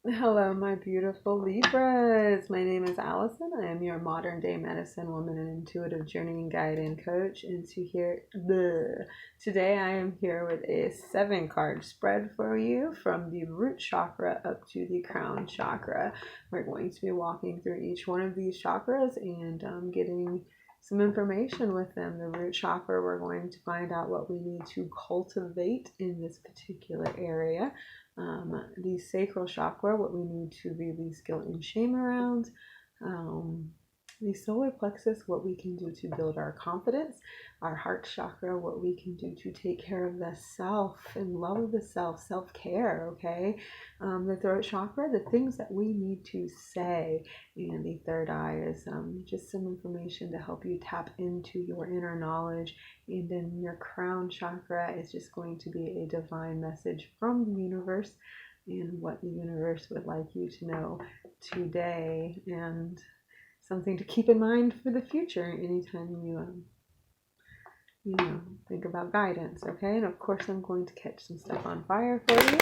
Hello, my beautiful Libras. My name is Allison. I am your modern day medicine woman and intuitive journeying guide and coach. Today I am here with a 7-card spread for you from the root chakra up to the crown chakra. We're going to be walking through each one of these chakras and getting some information with them. The root chakra, we're going to find out what we need to cultivate in this particular area. The sacral chakra, what we need to release guilt and shame around. The solar plexus, what we can do to build our confidence. Our heart chakra, what we can do to take care of the self and love the self-care, okay? The throat chakra, the things that we need to say. And the third eye is just some information to help you tap into your inner knowledge. And then your crown chakra is just going to be a divine message from the universe and what the universe would like you to know today, and something to keep in mind for the future anytime you think about guidance, okay? And of course I'm going to catch some stuff on fire for you,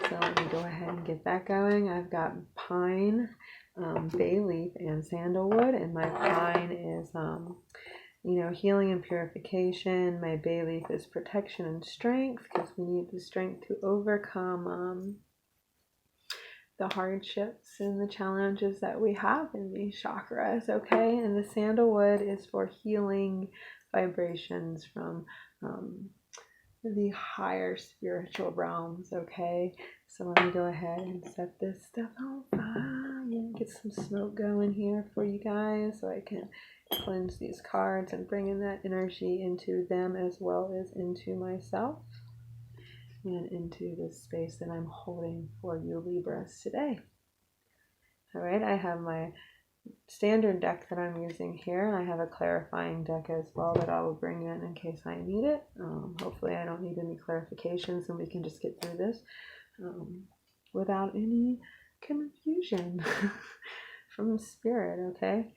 so let me go ahead and get that going. I've got pine, bay leaf, and sandalwood, and my pine is healing and purification. My bay leaf is protection and strength, because we need the strength to overcome the hardships and the challenges that we have in these chakras, okay? And the sandalwood is for healing vibrations from the higher spiritual realms, okay? So let me go ahead and set this stuff on fire. Get some smoke going here for you guys so I can cleanse these cards and bring in that energy into them as well as into myself and into the space that I'm holding for you Libras today. All right, I have my standard deck that I'm using here, and I have a clarifying deck as well that I will bring in case I need it. Hopefully I don't need any clarifications and we can just get through this without any confusion from spirit, okay?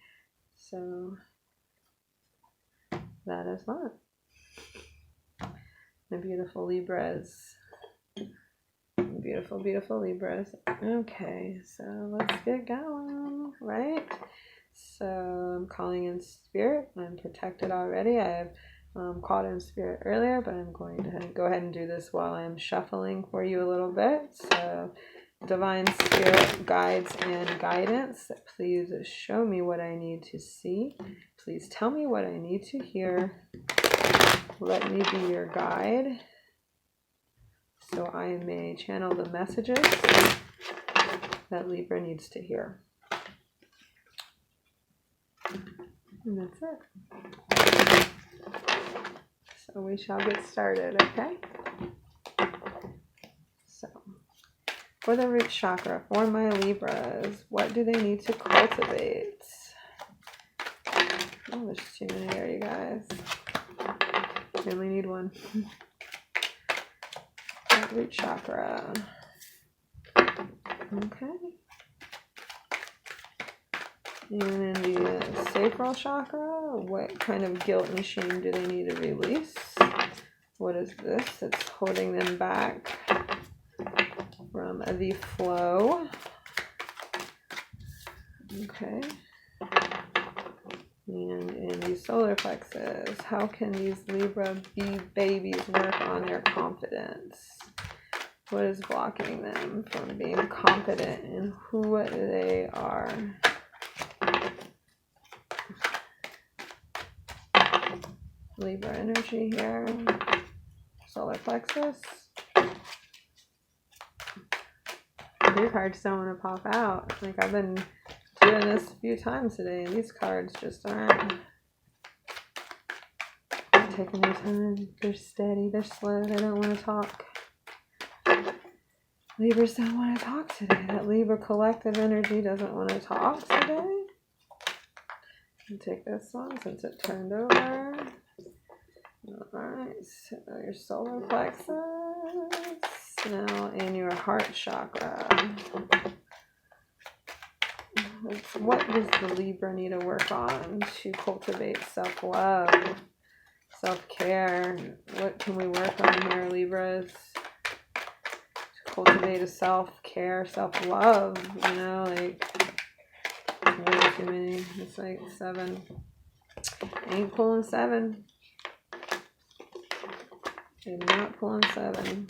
So that is that. My beautiful Libras. Beautiful, beautiful Libras. Okay, so let's get going, right? So I'm calling in spirit. I'm protected already. I have called in spirit earlier, but I'm going to go ahead and do this while I'm shuffling for you a little bit. So divine spirit, guides and guidance, please show me what I need to see. Please tell me what I need to hear. Let me be your guide, so I may channel the messages that Libra needs to hear. And that's it. So we shall get started, okay? So, for the root chakra, for my Libras, what do they need to cultivate? Oh, there's too many there, you guys. I only need one. Root chakra. Okay. And in the sacral chakra, what kind of guilt and shame do they need to release? What is this that's holding them back from the flow? Okay. And in the solar plexus, how can these Libra babies work on their confidence? What is blocking them from being confident in who they are? Libra energy here. Solar plexus. These cards don't want to pop out. Like, I've been doing this a few times today, and these cards just aren't taking their time. They're steady, they're slow, they don't want to talk. Libras don't want to talk today. That Libra collective energy doesn't want to talk today. I'll take this one since it turned over. Alright, so your solar plexus. Now in your heart chakra. What does the Libra need to work on to cultivate self-love, self-care? What can we work on here, Libras, to cultivate a self-care, self-love, you know, like way too many. It's like 7. Ain't pulling 7. I'm not pulling 7.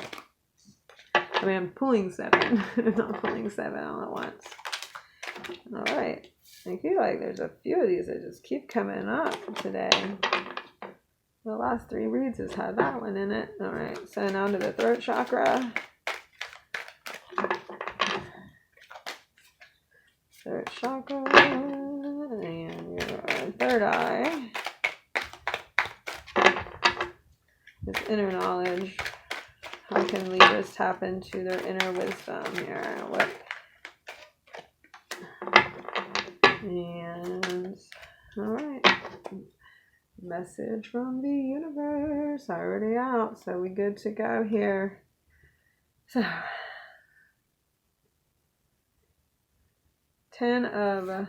I mean, I'm pulling 7. Not pulling 7 all at once. All right. I feel like there's a few of these that just keep coming up today. The last 3 reads has had that one in it. All right. So now to the throat chakra. Third chakra. And your third eye. This inner knowledge. How can Libras tap into their inner wisdom here? What? And all right. Message from the universe. Already out. So we good to go here. So 10 of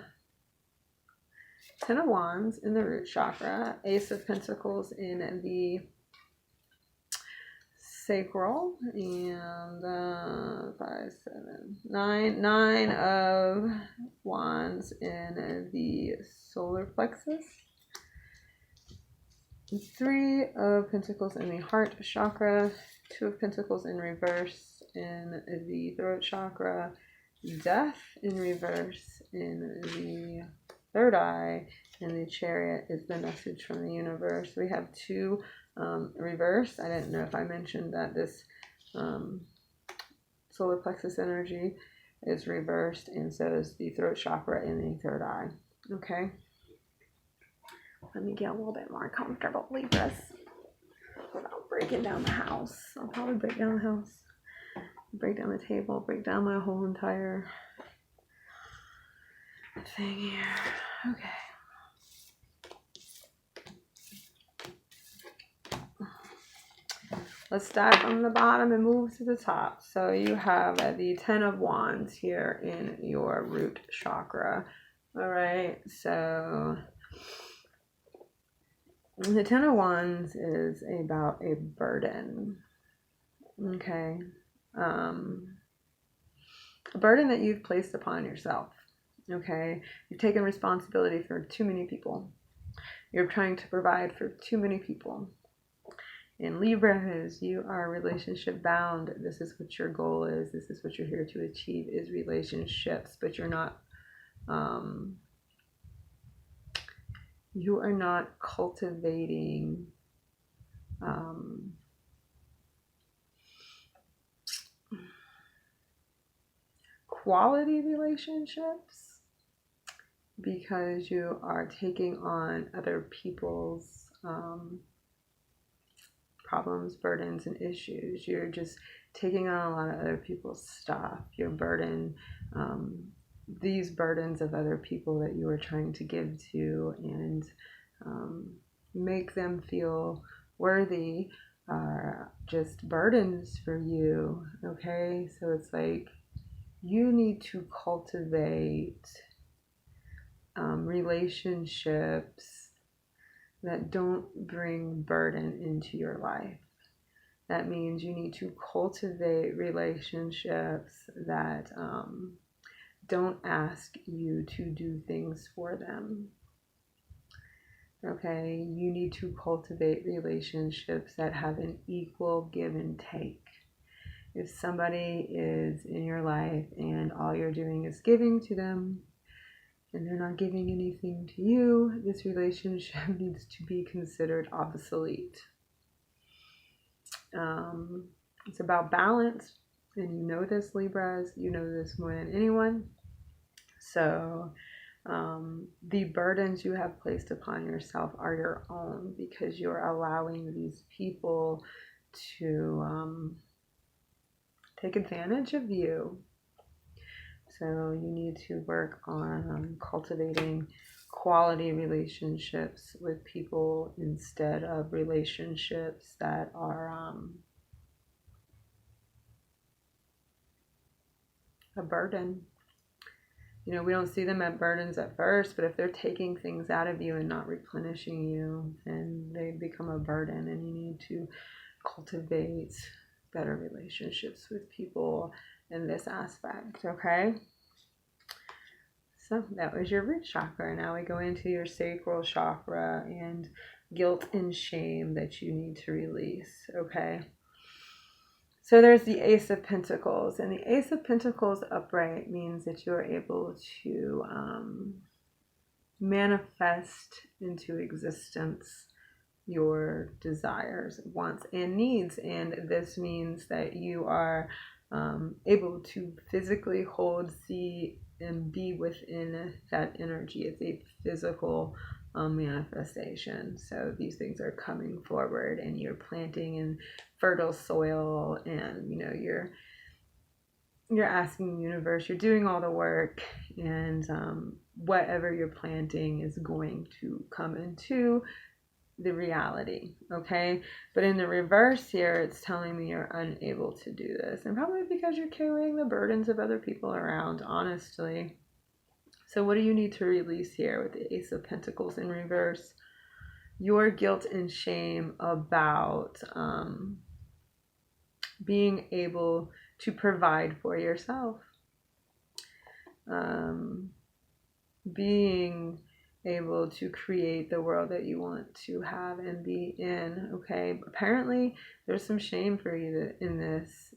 Wands in the root chakra. Ace of Pentacles in the sacral, and 5, 7, 9 of Wands in the solar plexus, 3 of Pentacles in the heart chakra, 2 of Pentacles in reverse in the throat chakra, Death in reverse in the third eye, and the Chariot is the message from the universe. We have 2 reverse. I didn't know if I mentioned that this solar plexus energy is reversed, and so is the throat chakra in the third eye. Okay. Let me get a little bit more comfortable, Libras, without breaking down the house. I'll probably break down the house, break down the table, break down my whole entire thing here. Okay. Let's start from the bottom and move to the top. So you have the 10 of Wands here in your root chakra. All right. So the 10 of Wands is about a burden. Okay. A burden that you've placed upon yourself. Okay. You've taken responsibility for too many people. You're trying to provide for too many people. In Libra, you are relationship bound. This is what your goal is. This is what you're here to achieve, is relationships. But you're not, you are not cultivating quality relationships because you are taking on other people's problems, burdens, and issues. You're just taking on a lot of other people's stuff. Your burden, these burdens of other people that you are trying to give to and make them feel worthy are just burdens for you. Okay, so it's like you need to cultivate relationships that don't bring burden into your life. That means you need to cultivate relationships that don't ask you to do things for them. Okay, you need to cultivate relationships that have an equal give and take. If somebody is in your life and all you're doing is giving to them, and they're not giving anything to you, this relationship needs to be considered obsolete. It's about balance, and you know this, Libras. You know this more than anyone. So the burdens you have placed upon yourself are your own because you're allowing these people to take advantage of you. So you need to work on cultivating quality relationships with people instead of relationships that are a burden. You know, we don't see them as burdens at first, but if they're taking things out of you and not replenishing you, then they become a burden, and you need to cultivate better relationships with people in this aspect, okay? So that was your root chakra. Now we go into your sacral chakra and guilt and shame that you need to release, okay? So there's the Ace of Pentacles, and the Ace of Pentacles upright means that you're able to manifest into existence your desires, wants, and needs. And this means that you are able to physically hold, see, and be within that energy. It's a physical manifestation. So these things are coming forward, and you're planting in fertile soil, and you're asking the universe, you're doing all the work, and whatever you're planting is going to come into the reality, okay? But in the reverse here, it's telling me you're unable to do this, and probably because you're carrying the burdens of other people around, honestly. So what do you need to release here with the Ace of Pentacles in reverse? Your guilt and shame about being able to provide for yourself, being able to create the world that you want to have and be in, okay? Apparently there's some shame for you in this,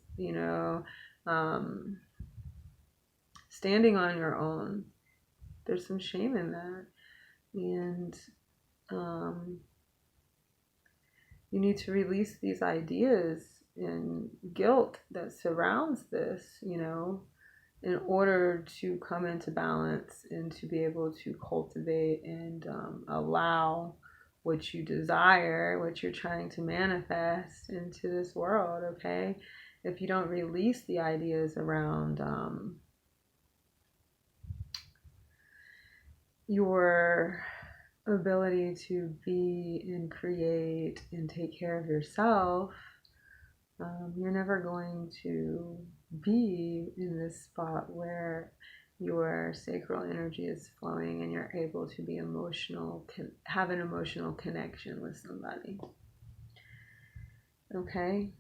standing on your own. There's some shame in that, and you need to release these ideas and guilt that surrounds this, in order to come into balance and to be able to cultivate and allow what you desire, what you're trying to manifest into this world, okay? If you don't release the ideas around your ability to be and create and take care of yourself, you're never going to be in this spot where your sacral energy is flowing and you're able to be emotional, have an emotional connection with somebody. Okay,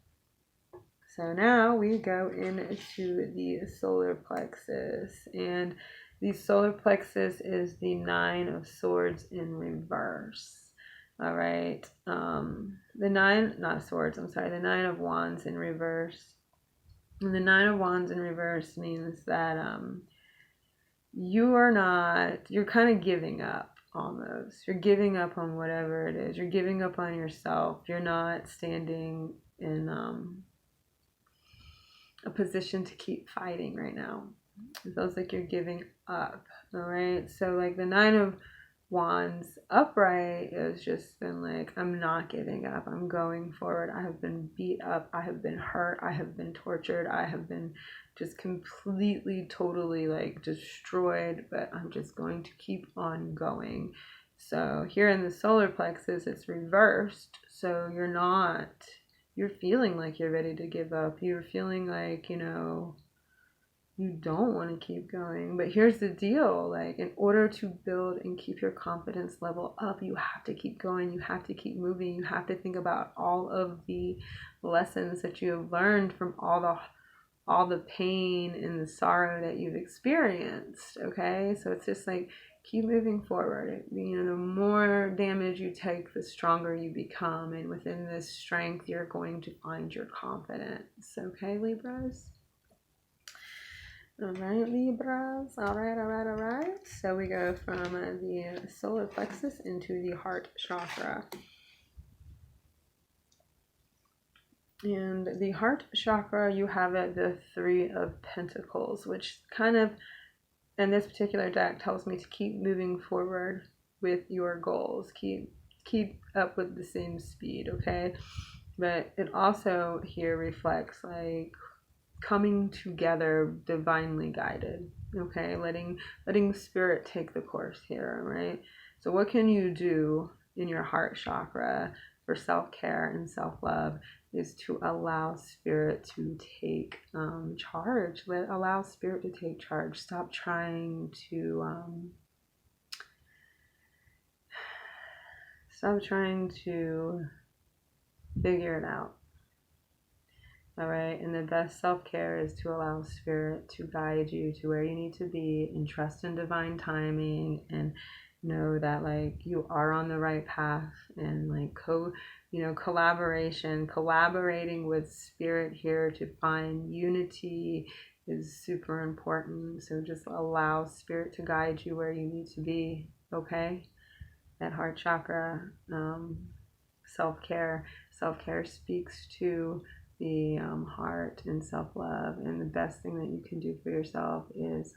so now we go into the solar plexus, and the solar plexus is the Nine of Swords in reverse. All right, the Nine of Wands in reverse. And the Nine of Wands in reverse means that you're kind of giving up almost. You're giving up on whatever it is. You're giving up on yourself. You're not standing in a position to keep fighting right now. It feels like you're giving up, all right? So like the Nine of Wands upright has just been like, I'm not giving up. I'm going forward. I have been beat up. I have been hurt. I have been tortured. I have been just completely, totally like destroyed, but I'm just going to keep on going. So here in the solar plexus, it's reversed. So you're feeling like you're ready to give up. You're feeling like, you don't want to keep going. But here's the deal, like in order to build and keep your confidence level up, you have to keep going. You have to keep moving. You have to think about all of the lessons that you have learned from all the pain and the sorrow that you've experienced. Okay, so it's just like keep moving forward. The more damage you take, the stronger you become, and within this strength you're going to find your confidence. Okay, Libras? All right, Libras. All right. So we go from the solar plexus into the heart chakra. And the heart chakra, you have the Three of Pentacles, which kind of, in this particular deck, tells me to keep moving forward with your goals. Keep up with the same speed, okay? But it also here reflects like coming together divinely guided, okay? Letting spirit take the course here, right? So what can you do in your heart chakra for self-care and self-love is to allow spirit to take charge. Allow spirit to take charge. Stop trying to figure it out. All right. And the best self-care is to allow spirit to guide you to where you need to be, and trust in divine timing, and know that like you are on the right path, and like collaborating with spirit here to find unity is super important. So just allow spirit to guide you where you need to be. Okay. That heart chakra, self-care. Self-care speaks to the heart and self-love, and the best thing that you can do for yourself is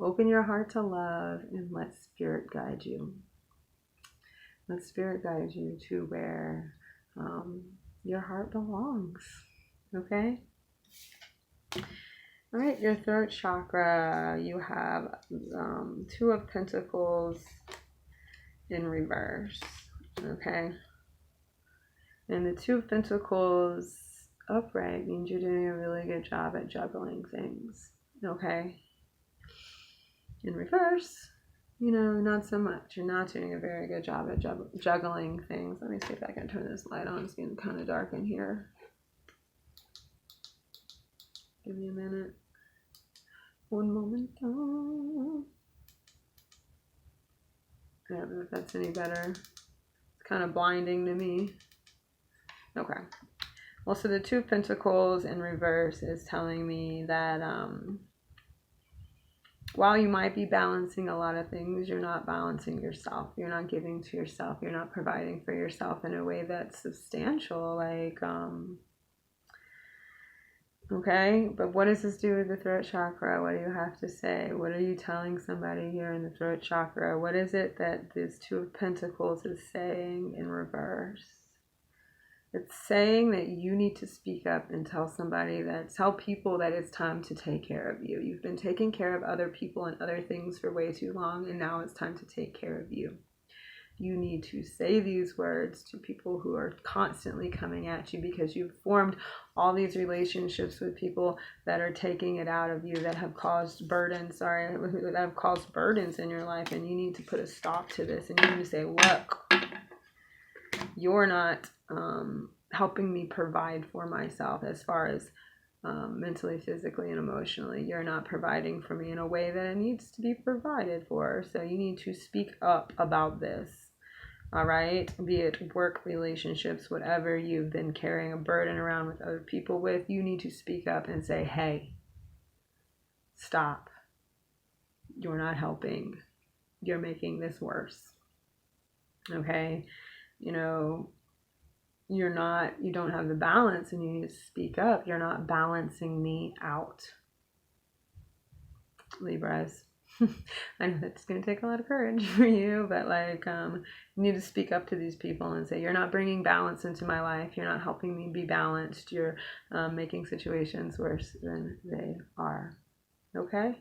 open your heart to love and let spirit guide you. Let spirit guide you to where your heart belongs. Okay. All right, your throat chakra, you have Two of Pentacles in reverse. Okay. And the Two of Pentacles upright means you're doing a really good job at juggling things. Okay. In reverse, not so much. You're not doing a very good job at juggling things. Let me see if I can turn this light on. It's getting kind of dark in here. Give me a minute. One moment. I don't know if that's any better. It's kind of blinding to me. Okay. Well, so the Two of Pentacles in reverse is telling me that while you might be balancing a lot of things, you're not balancing yourself. You're not giving to yourself. You're not providing for yourself in a way that's substantial. Okay, but what does this do with the throat chakra? What do you have to say? What are you telling somebody here in the throat chakra? What is it that this Two of Pentacles is saying in reverse? It's saying that you need to speak up and tell people that it's time to take care of you. You've been taking care of other people and other things for way too long, and now it's time to take care of you. You need to say these words to people who are constantly coming at you, because you've formed all these relationships with people that are taking it out of you, that have caused burdens, in your life, and you need to put a stop to this, and you need to say, look, you're not helping me provide for myself as far as mentally, physically, and emotionally. You're not providing for me in a way that it needs to be provided for. So you need to speak up about this. All right. Be it work, relationships, whatever you've been carrying a burden around with other people with, you need to speak up and say, hey, stop. You're not helping. You're making this worse. Okay. You don't have the balance, and you need to speak up. You're not balancing me out. Libras. I know that's going to take a lot of courage for you, but you need to speak up to these people and say, you're not bringing balance into my life. You're not helping me be balanced. You're making situations worse than they are. Okay?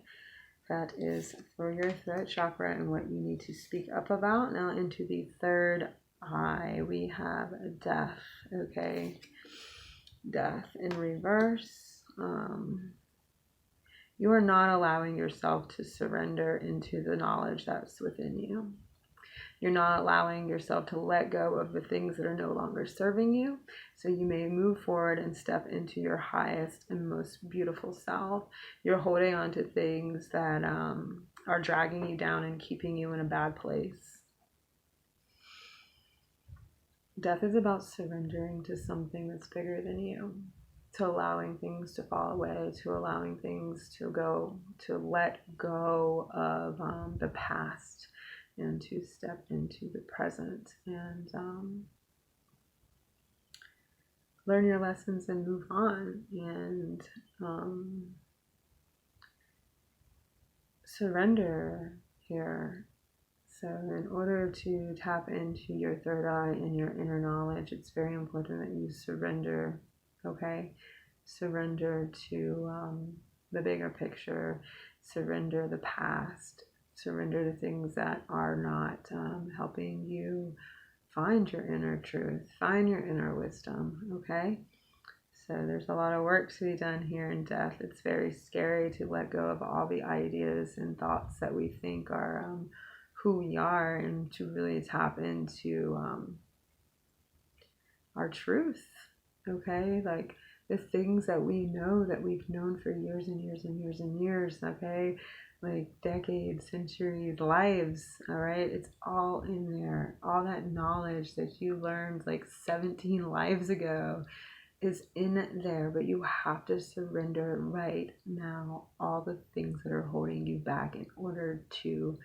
That is for your throat chakra and what you need to speak up about. Now into the third eye, we have death. Okay, death in reverse. You are not allowing yourself to surrender into the knowledge that's within you. You're not allowing yourself to let go of the things that are no longer serving you. So you may move forward and step into your highest and most beautiful self. You're holding on to things that are dragging you down and keeping you in a bad place. Death is about surrendering to something that's bigger than you, to allowing things to fall away, to allowing things to go, to let go of the past, and to step into the present and learn your lessons and move on, and surrender here. So in order to tap into your third eye and your inner knowledge, it's very important that you surrender, okay? Surrender to the bigger picture, surrender the past, surrender the things that are not helping you find your inner truth, find your inner wisdom, okay? So there's a lot of work to be done here in death. It's very scary to let go of all the ideas and thoughts that we think are who we are, and to really tap into our truth, okay? the things that we know that we've known for years and years and years and years, okay? Like decades, centuries, lives, all right? It's all in there. All that knowledge that you learned like 17 lives ago is in there, but you have to surrender right now all the things that are holding you back in order to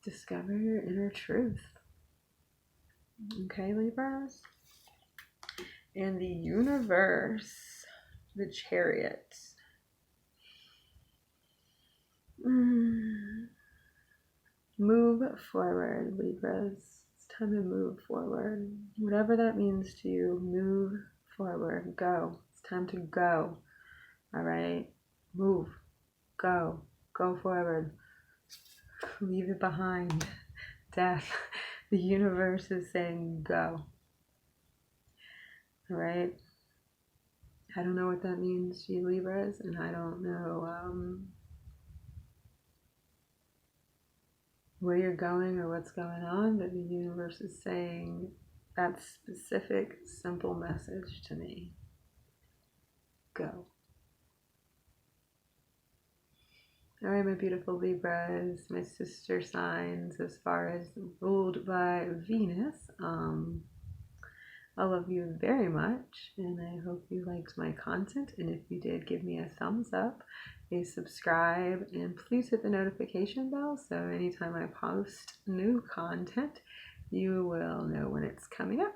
discover your inner truth. Okay, Libras? And the universe, the Chariot. Move forward, Libras. It's time to move forward. Whatever that means to you, move forward. Go. It's time to go. All right? Move. Go. Go forward. Leave it behind. Death. The universe is saying go. All right? I don't know what that means to you, Libras, and I don't know where you're going or what's going on, but the universe is saying that specific, simple message to me. Go. All right, my beautiful Libras, my sister signs as far as ruled by Venus. I love you very much, and I hope you liked my content. And if you did, give me a thumbs up, a subscribe, and please hit the notification bell so anytime I post new content, you will know when it's coming up.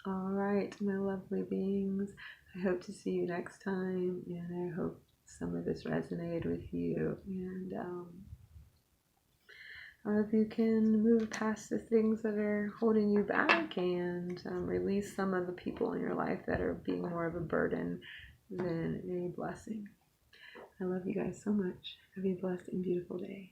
All right, my lovely beings, I hope to see you next time, and I hope some of this resonated with you, and I hope you can move past the things that are holding you back and release some of the people in your life that are being more of a burden than a blessing. I love you guys so much. Have a blessed and beautiful day.